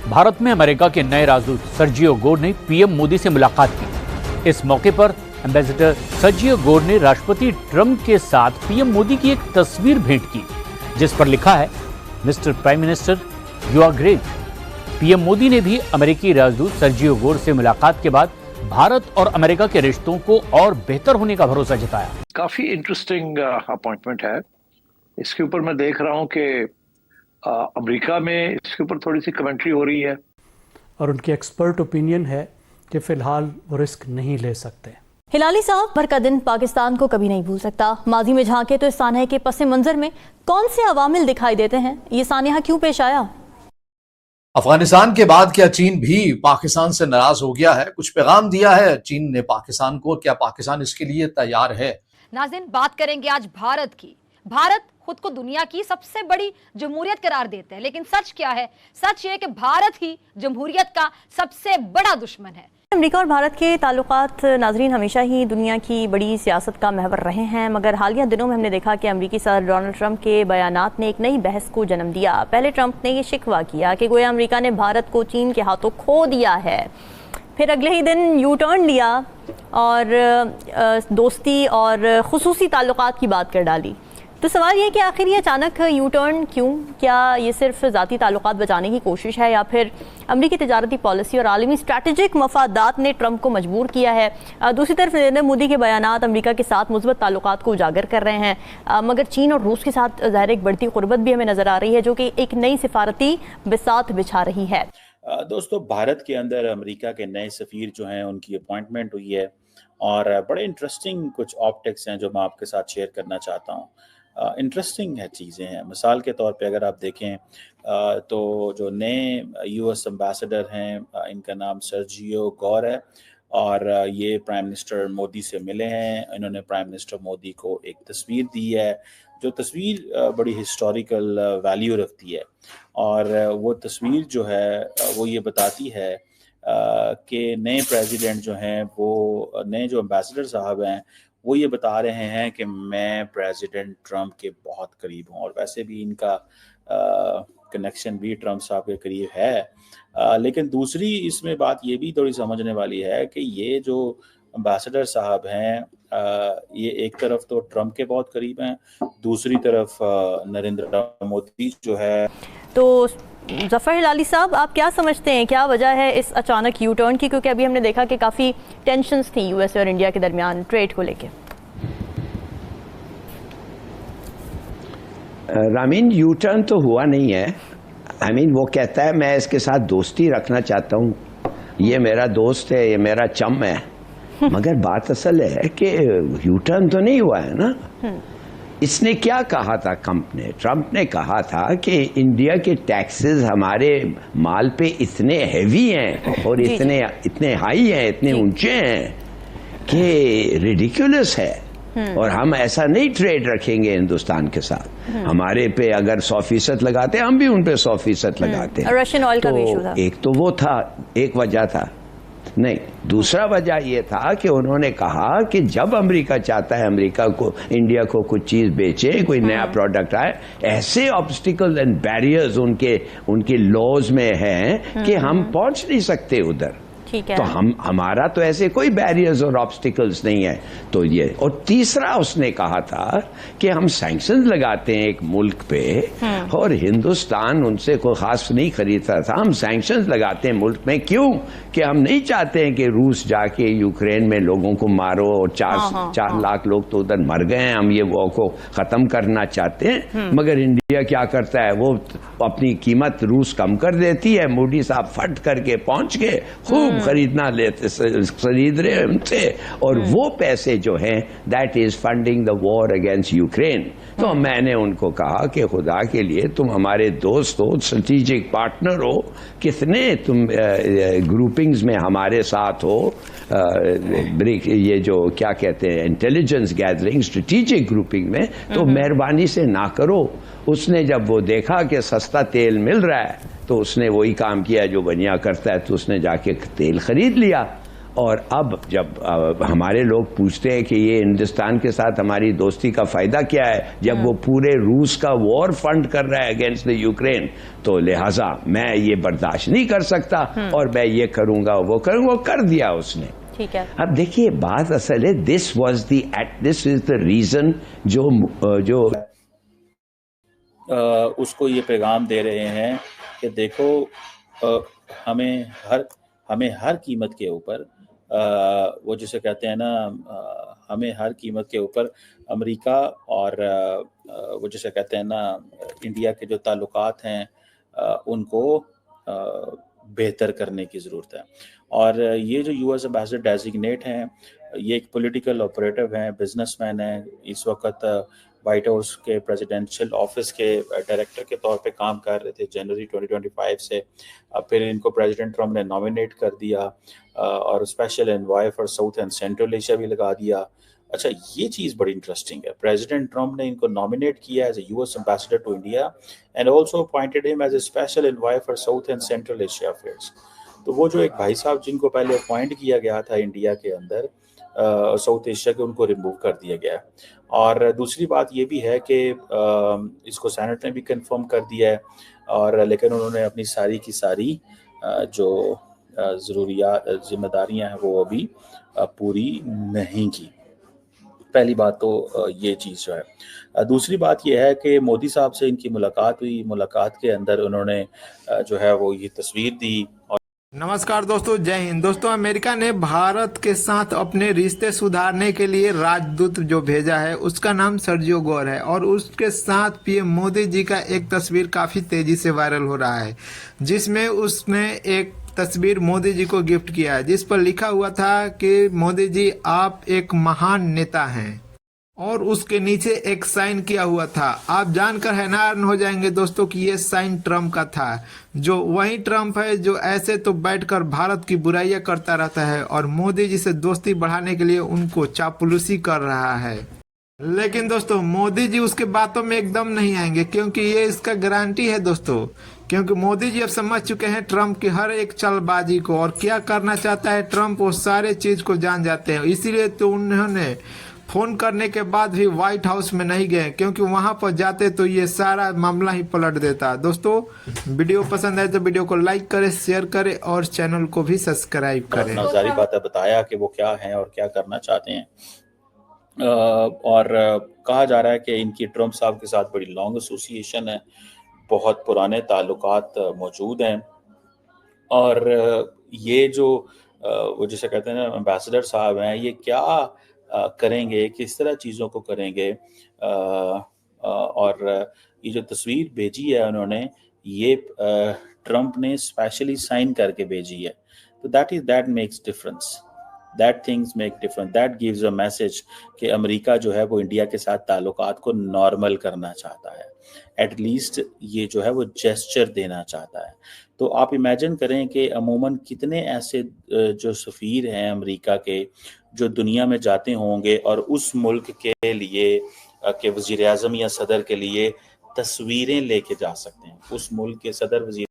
भारत में अमेरिका के नए राजदूत सर्जियो गोर ने पीएम मोदी से मुलाकात की। इस मौके पर एम्बेसडर सर्जियो गोर ने राष्ट्रपति ट्रंप के साथ पीएम मोदी की एक तस्वीर भेंट की, जिस पर लिखा है, mister prime minister, you are great. PM Modi ने भी अमेरिकी राजदूत सर्जियो गोर से मुलाकात के बाद भारत और अमेरिका के रिश्तों को और बेहतर होने का भरोसा जताया। काफी इंटरेस्टिंग अपॉइंटमेंट है। इसके ऊपर मैं देख रहा हूं कि अमेरिका में इसके ऊपर थोड़ी सी कमेंट्री हो रही है और उनकी एक्सपर्ट ओपिनियन है कि फिलहाल वो रिस्क नहीं ले सकते। हिलाली साहब, भर का दिन पाकिस्तान को कभी नहीं भूल सकता। माजी में झांके तो इस सानहे के पस मंजर में कौन से अवामिल दिखाई देते हैं? ये सानहा क्यों पेश आया? अफगानिस्तान के बाद क्या चीन भी पाकिस्तान से नाराज हो गया है? कुछ पैगाम दिया है चीन ने पाकिस्तान को, क्या पाकिस्तान इसके लिए तैयार है? नाज़रीन, बात करेंगे आज भारत की। भारत खुद को दुनिया की सबसे बड़ी जमहूरियत करार देते हैं, लेकिन सच क्या है? सच ये कि भारत ही जमहूरियत का सबसे बड़ा दुश्मन है। अमेरिका और भारत के ताल्लुकात नाजरीन हमेशा ही दुनिया की बड़ी सियासत का महवर रहे हैं, मगर हालिया दिनों में हमने देखा कि अमेरिकी सदर डोनाल्ड ट्रंप के बयानात ने एक नई बहस को जन्म दिया। पहले ट्रंप ने ये शिकवा किया कि गोया अमेरिका ने भारत को चीन के हाथों खो दिया है, फिर अगले ही दिन यू टर्न लिया और दोस्ती और खुसूसी ताल्लुकात की बात कर डाली। तो सवाल ये कि आखिर ये अचानक यू टर्न क्यों? क्या ये सिर्फ ज़ाती ताल्लुकात बचाने की कोशिश है या फिर अमरीकी तजारती पॉलिसी और आलमी स्ट्रैटेजिक मफादात ने ट्रंप को मजबूर किया है? दूसरी तरफ नरेंद्र मोदी के बयानात अमरीका के साथ मुस्बत ताल्लुकात को उजागर कर रहे हैं, मगर चीन और रूस के साथ ज़ाहिर एक बढ़ती कुर्बत भी हमें नज़र आ रही है, जो कि एक नई सिफारती बिसात बिछा रही है। दोस्तों, भारत के अंदर अमेरिका के नए सफ़ीर जो हैं उनकी अपॉइंटमेंट हुई है और बड़े इंटरेस्टिंग कुछ ऑप्टिक्स हैं जो मैं आपके साथ शेयर करना चाहता हूँ। इंटरेस्टिंग है, चीज़ें हैं। मिसाल के तौर पे अगर आप देखें तो जो नए यूएस एम्बेसडर हैं, इनका नाम सर्जियो गोर है और ये प्राइम मिनिस्टर मोदी से मिले हैं। इन्होंने प्राइम मिनिस्टर मोदी को एक तस्वीर दी है, जो तस्वीर बड़ी हिस्टोरिकल वैल्यू रखती है और वो तस्वीर जो है वो ये बताती है कि नए प्रेसिडेंट जो हैं, वो नए जो एम्बेसडर साहब हैं, वो ये बता रहे हैं कि मैं प्रेसिडेंट ट्रंप के बहुत करीब हूँ और वैसे भी इनका कनेक्शन भी ट्रंप साहब के करीब है। लेकिन दूसरी इसमें बात ये भी थोड़ी समझने वाली है कि ये जो एम्बेसडर साहब हैं, ये एक तरफ तो ट्रंप के बहुत करीब हैं, दूसरी तरफ नरेंद्र मोदी जो है। तो जफर हिलाली साहब, आप क्या समझते हैं, क्या वजह है इस अचानक यू टर्न की? क्योंकि अभी हमने देखा कि काफ़ी टेंशन्स थी यूएस और इंडिया के दरमियान ट्रेड को लेके। रामीन, यू टर्न तो हुआ नहीं है। वो कहता है मैं इसके साथ दोस्ती रखना चाहता हूँ, ये मेरा दोस्त है, ये मेरा चम है, मगर बात असल है कि यू टर्न तो नहीं हुआ है ना। इसने क्या कहा था ट्रंप ने कहा था कि इंडिया के टैक्सेस हमारे माल पे इतने हैवी हैं और इतने हाई हैं, इतने ऊंचे हैं कि रिडिकुलस है और हम ऐसा नहीं ट्रेड रखेंगे हिंदुस्तान के साथ। हमारे पे अगर 100% लगाते हैं, हम भी उन पे 100% लगाते हैं। रशियन ऑयल का भी इशू था। एक तो वो था, एक वजह था। नहीं, दूसरा वजह ये था कि उन्होंने कहा कि जब अमेरिका चाहता है अमेरिका को इंडिया को कुछ चीज बेचे, कोई नया प्रोडक्ट आए, ऐसे ऑब्स्टिकल एंड बैरियर्स उनके लॉज में हैं कि हम पहुंच नहीं सकते उधर। ठीक है। तो हमारा तो ऐसे कोई बैरियर्स और ऑब्स्टिकल्स नहीं है। तो ये, और तीसरा उसने कहा था कि हम सैंक्शंस लगाते हैं एक मुल्क पे और हिंदुस्तान उनसे कोई खास नहीं खरीदता था, हम सैंक्शंस लगाते हैं मुल्क में। क्यों? कि हम नहीं चाहते हैं कि रूस जाके यूक्रेन में लोगों को मारो और 4 लाख लोग तो उधर मर गए हैं, हम ये वो को खत्म करना चाहते हैं। मगर इंडिया क्या करता है, वो अपनी कीमत रूस कम कर देती है। मोदी साहब फट करके पहुंच गए, खूब खरीद रहे उनसे, और वो पैसे जो हैं that is funding the war against Ukraine. तो मैंने उनको कहा कि खुदा के लिए तुम हमारे दोस्त हो, स्ट्रेटेजिक पार्टनर हो, कितने तुम ग्रुपिंग्स में हमारे साथ हो, ये जो क्या कहते हैं इंटेलिजेंस गैदरिंग, स्ट्रेटेजिक ग्रुपिंग में, तो मेहरबानी से ना करो। उसने जब वो देखा कि सस्ता तेल मिल रहा है तो उसने वही काम किया जो बनिया करता है, तो उसने जाके तेल खरीद लिया और अब जब हमारे लोग पूछते हैं कि ये हिंदुस्तान के साथ हमारी दोस्ती का फायदा क्या है, जब वो पूरे रूस का वॉर फंड कर रहा है अगेंस्ट द यूक्रेन, तो लिहाजा मैं ये बर्दाश्त नहीं कर सकता और मैं ये करूंगा वो करूंगा। वो कर दिया उसने। ठीक है। अब देखिए बात असल है, दिस इज द रीजन जो उसको ये पैगाम दे रहे हैं कि देखो हमें हर कीमत के ऊपर वो जिसे कहते हैं ना, हमें हर कीमत के ऊपर अमेरिका और वो जिसे कहते हैं ना इंडिया के जो ताल्लुकात हैं उनको बेहतर करने की ज़रूरत है। और ये जो यूएस एम्बेसडर डेजिग्नेट हैं, ये एक पॉलिटिकल ऑपरेटिव हैं, बिजनेसमैन हैं, इस वक्त वाइट हाउस के प्रेसिडेंशियल ऑफिस के डायरेक्टर के तौर पे काम कर रहे थे जनवरी 2025 से। फिर इनको प्रेसिडेंट ट्रम्प ने नॉमिनेट कर दिया और special envoy for South and Central Asia भी लगा दिया। अच्छा, ये चीज़ बड़ी इंटरेस्टिंग है, प्रेसिडेंट ट्रम्प ने इनको नॉमिनेट किया as a US ambassador to India and also appointed him as a special envoy for South and Central Asia affairs. तो वो जो एक भाई साहब जिनको पहले अपॉइंट किया गया था इंडिया के अंदर साउथ एशिया के, उनको रिमूव कर दिया गया। और दूसरी बात ये भी है कि इसको सेनेट ने भी कंफर्म कर दिया है, और लेकिन उन्होंने अपनी सारी की सारी जो ज़रूरियात जिम्मेदारियां हैं वो अभी पूरी नहीं की। पहली बात तो ये चीज़ जो है। दूसरी बात ये है कि मोदी साहब से इनकी मुलाकात हुई, मुलाकात के अंदर उन्होंने जो है वो ये तस्वीर दी। और नमस्कार दोस्तों, जय हिंद। दोस्तों, अमेरिका ने भारत के साथ अपने रिश्ते सुधारने के लिए राजदूत जो भेजा है उसका नाम सर्जियो गोर है, और उसके साथ पीएम मोदी जी का एक तस्वीर काफ़ी तेज़ी से वायरल हो रहा है, जिसमें उसने एक तस्वीर मोदी जी को गिफ्ट किया है जिस पर लिखा हुआ था कि मोदी जी आप एक महान नेता हैं, और उसके नीचे एक साइन किया हुआ था। आप जानकर हैरान हो जाएंगे दोस्तों कि ये साइन ट्रम्प का था, जो वही ट्रम्प है जो ऐसे तो बैठकर भारत की बुराइयां करता रहता है और मोदी जी से दोस्ती बढ़ाने के लिए उनको चापलूसी कर रहा है। लेकिन दोस्तों, मोदी जी उसके बातों में एकदम नहीं आएंगे, क्योंकि ये इसका गारंटी है दोस्तों, क्योंकि मोदी जी अब समझ चुके हैं ट्रम्प की हर एक चालबाजी को, और क्या करना चाहता है ट्रम्प वो सारे चीज को जान जाते हैं। इसीलिए तो उन्होंने फोन करने के बाद भी व्हाइट हाउस में नहीं गए, क्योंकि वहां पर जाते तो ये सारा मामला ही पलट देता। दोस्तों, वीडियो पसंद आए तो वीडियो को लाइक करें, शेयर करें और चैनल को भी सब्सक्राइब करें। सारी बातें बताया कि वो क्या हैं और क्या करना चाहते हैं। और कहा जा रहा है कि इनकी ट्रम्प साहब के साथ बड़ी लॉन्ग एसोसिएशन है, बहुत पुराने ताल्लुकात मौजूद हैं, और ये जो वो जिसे कहते हैं ना एम्बेसडर साहब हैं, ये क्या करेंगे, किस तरह चीज़ों को करेंगे। और ये जो तस्वीर भेजी है उन्होंने, ये ट्रम्प ने स्पेशली साइन करके भेजी है, तो that makes difference, that things make difference, that gives a message कि अमेरिका जो है वो इंडिया के साथ ताल्लुकात को नॉर्मल करना चाहता है, एटलीस्ट ये जो है वो जेस्चर देना चाहता है। तो आप इमेजिन करें कि अमूमन कितने ऐसे जो सफ़ीर हैं अमेरिका के जो दुनिया में जाते होंगे और उस मुल्क के लिए के वज़ीर-ए-आज़म या सदर के लिए तस्वीरें लेके जा सकते हैं, उस मुल्क के सदर वज़ीर